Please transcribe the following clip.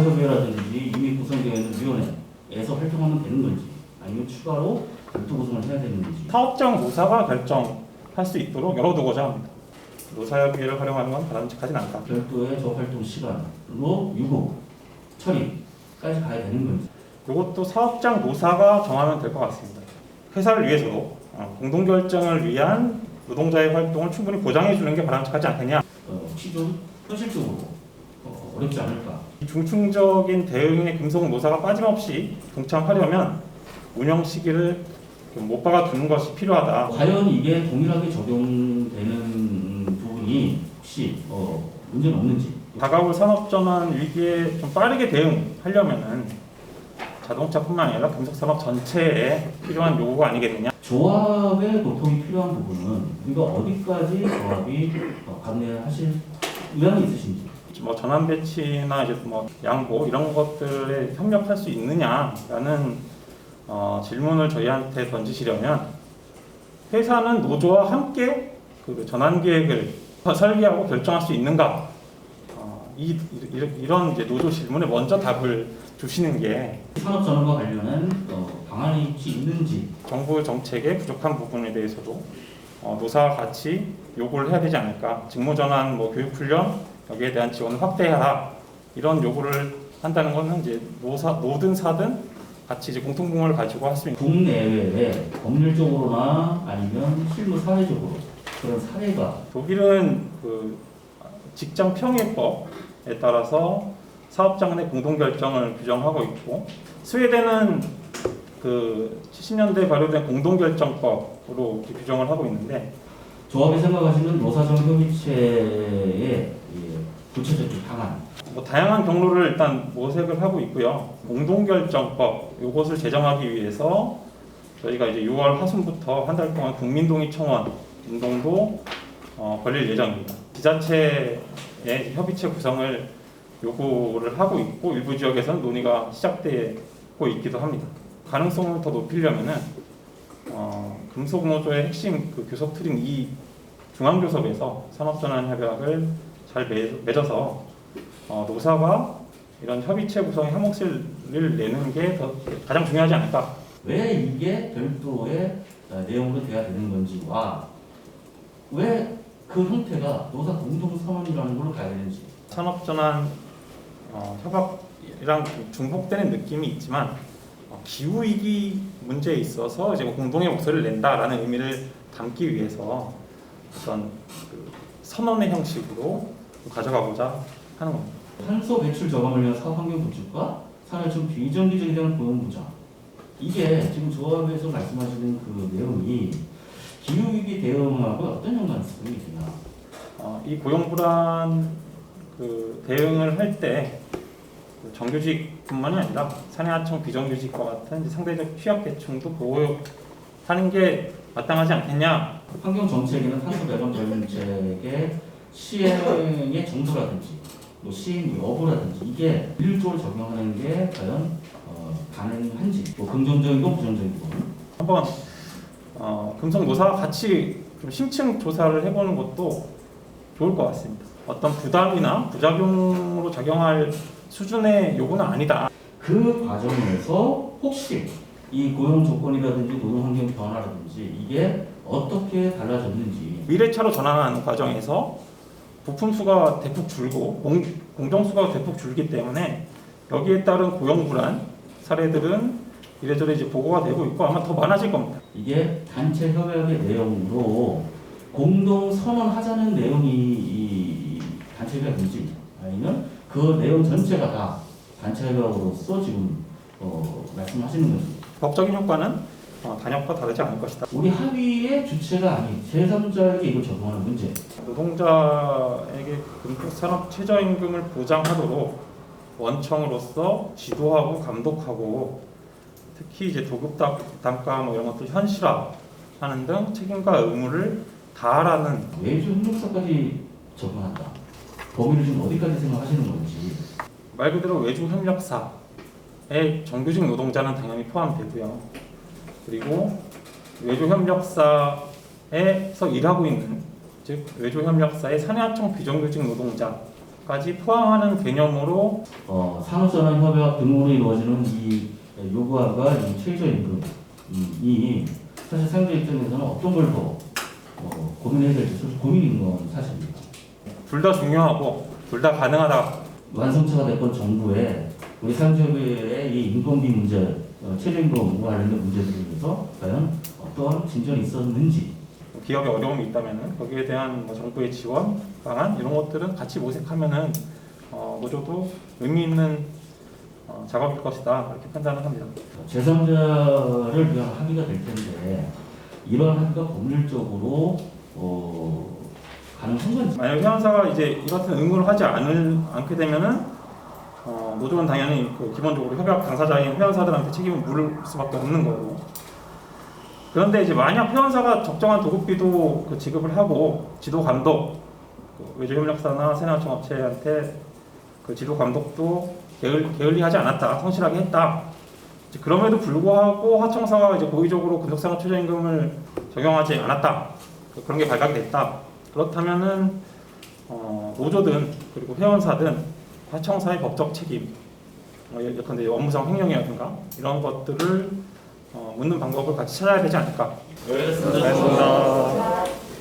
노사협의회라든지 이미 구성되어 있는 위원회에서 활동하면 되는 건지 아니면 추가로 별도 구성을 해야 되는 건지. 사업장 노사가 결정할 수 있도록 열어두고자 합니다. 노사협의회를 활용하는 건 바람직하진 않다. 별도의 저 활동 시간으로 유고 처리까지 가야 되는 건지. 이것도 사업장 노사가 정하면 될 것 같습니다. 회사를 위해서도 공동결정을 위한 노동자의 활동을 충분히 보장해 주는 게 바람직하지 않겠냐. 혹시 좀 현실적으로 어렵지 않을까. 중충적인 대응에 금속 노사가 빠짐없이 동참하려면 운영 시기를 못 박아두는 것이 필요하다. 과연 이게 동일하게 적용되는 부분이 혹시 문제는 없는지. 다가올 산업전환 위기에 좀 빠르게 대응하려면은 자동차뿐만 아니라 금속산업 전체에 필요한 요구가 아니겠느냐. 조합의 보통이 필요한 부분은 우리가 어디까지 조합이 감내하실 의향이 있으신지. 뭐 전환 배치나 이제 뭐 양보 이런 것들에 협력할 수 있느냐라는 질문을 저희한테 던지시려면 회사는 노조와 함께 그 전환 계획을 설계하고 결정할 수 있는가? 이런 이제 노조 질문에 먼저 답을 주시는 게 산업 전환과 관련한 방안이 혹시 있는지. 정부 정책의 부족한 부분에 대해서도 노사와 같이 요구를 해야 되지 않을까. 직무전환, 뭐 교육훈련 여기에 대한 지원을 확대해라. 이런 요구를 한다는 것은 이제 노든 사든 같이 이제 공통분모를 가지고 할 수 있는. 국내외에 법률적으로나 아니면 실무 사회적으로 그런 사례가. 독일은 그 직장 평해법에 따라서 사업장 내 공동결정을 규정하고 있고, 스웨덴은 그 70년대에 발효된 공동결정법으로 규정을 하고 있는데, 조합이 생각하시는 노사정 협의체의 구체적인 방안. 뭐 다양한 경로를 일단 모색을 하고 있고요. 공동결정법 이것을 제정하기 위해서 저희가 이제 6월 하순부터 한 달 동안 국민동의 청원 운동도 벌일 예정입니다. 지자체의 협의체 구성을 요구를 하고 있고 일부 지역에서는 논의가 시작되고 있기도 합니다. 가능성을 더 높이려면은 금속노조의 핵심 그 교섭 틀인 이 중앙교섭에서 산업전환협약을 잘 맺어서 노사가 이런 협의체 구성의 한몫을 내는 게 가장 중요하지 않을까. 왜 이게 별도의 내용으로 돼야 되는 건지와 왜 그 형태가 노사 공동선언이라는 걸로 가야 되는지. 산업전환 협약이랑 중복되는 느낌이 있지만 기후위기 문제에 있어서 이제 공동의 목소리를 낸다라는 의미를 담기 위해서 어떤 그 선언의 형식으로 가져가고자 하는 겁니다. 탄소 배출 저감을 위한 사업환경 구축과 산업청 비정규직에 대한 고용 보장. 이게 지금 조합에서 말씀하시는 그 내용이 기후위기 대응하고 어떤 연관성이 있나? 이 고용 불안 그 대응을 할 때 정규직뿐만이 아니라 사내하청 비정규직과 같은 이제 상대적 취약계층도 보호하는 게 마땅하지 않겠냐. 환경 정책이나 탄소 배분 정책의 시행의 정도라든지 뭐 시행 여부라든지 이게 일률적으로 적용하는 게 과연 가능한지, 뭐 긍정적이고 부정적이고. 한번 금속 노사와 같이 좀 심층 조사를 해보는 것도 좋을 것 같습니다. 어떤 부담이나 부작용으로 작용할 수준의 요구는 아니다. 그 과정에서 혹시 이 고용 조건이라든지 노동 환경 변화라든지 이게 어떻게 달라졌는지. 미래차로 전환하는 과정에서 부품 수가 대폭 줄고 공정 수가 대폭 줄기 때문에 여기에 따른 고용 불안 사례들은 이래저래 이제 보고가 되고 있고 아마 더 많아질 겁니다. 이게 단체 협약의 내용으로 공동 선언하자는 내용이 이 단체 협약인지 아니면 그 내용 전체가 다 단체 협약으로서 지금 말씀하시는 건지. 법적인 효과는 단협과 다르지 않을 것이다. 우리 합의의 주체가 아닌 제3자에게 이걸 적용하는 문제. 노동자에게 금속산업 최저임금을 보장하도록 원청으로서 지도하고 감독하고 특히 이제 도급 단가 뭐 이런 것들 현실화하는 등 책임과 의무를 다하라는. 외주 협력사까지 적용한다. 범위를 좀 어디까지 생각하시는 건지. 말 그대로 외주 협력사의 정규직 노동자는 당연히 포함되고요. 그리고 외주 협력사에서 일하고 있는 즉 외주 협력사의 사내하청 비정규직 노동자가 까지 포함하는 개념으로 산업전환협약 등으로 이루어지는 이 요구안과 이 최저임금이 사실 상대 입장에서는 어떤 걸 더 고민해야 될지 좀 고민인 건 사실입니다. 둘 다 중요하고 둘 다 가능하다. 완성차가 됐건 정부에 우리 상조업의 이 인건비 문제, 최저임금과 관련된 문제들에 대해서 과연 어떤 진전이 있었는지 기업에 어려움이 있다면은 거기에 대한 뭐 정부의 지원 방안 이런 것들은 같이 모색하면은 노조도 의미 있는 작업일 것이다 이렇게 판단을 합니다. 제3자를 위한 합의가 될 텐데 이런 합의가 법률적으로 가능한 건지. 만약 회원사가 이제 이 같은 의무를 하지 않게 되면은 노조는 당연히 기본적으로 협약 당사자인 회원사들한테 책임을 물을 수밖에 없는 거고. 그런데 이제 만약 회원사가 적정한 도급비도 지급을 하고 지도 감독 외주협력사나 세나청업체한테 그 지도 감독도 게을리하지 않았다, 성실하게 했다. 이제 그럼에도 불구하고 하청사가 이제 고의적으로 근속산업 최저임금을 적용하지 않았다. 그런 게 발각이 됐다. 그렇다면은 노조든 그리고 회원사든 하청사의 법적 책임, 예컨대 업무상 횡령이라든가 이런 것들을 묻는 방법을 같이 찾아야 되지 않을까. 네, 알겠습니다.